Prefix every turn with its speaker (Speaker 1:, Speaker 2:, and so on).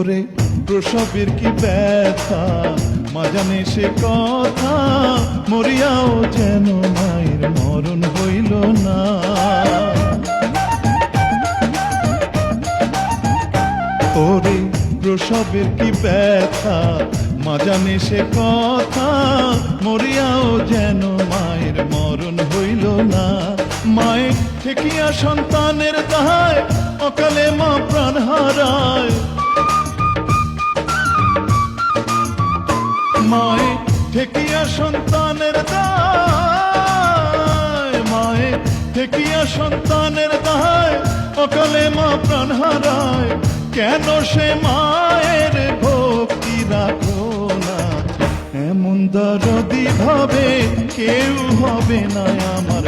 Speaker 1: ওরে প্রসবের কি ব্যথা, মা জানে সে কথা, মরিয়াও যেন মায়ের মরণ হইল না। ওরে প্রসবের কি ব্যথা, মা জানে সে কথা, মরিয়াও যেন মায়ের মরণ হইল না। মায়ের ঠেকিয়া সন্তানের দায়, অকালে মা প্রাণ হারায়। মায়ের ঠেকিয়া সন্তানের দায়, মায়ের ঠেকিয়া সন্তানের দায়, অকালে মা প্রাণ হারায়। কেন সে মায়ের ভক্তি রাখো না, এমন দরদি ভাবে কেউ হবে না আমার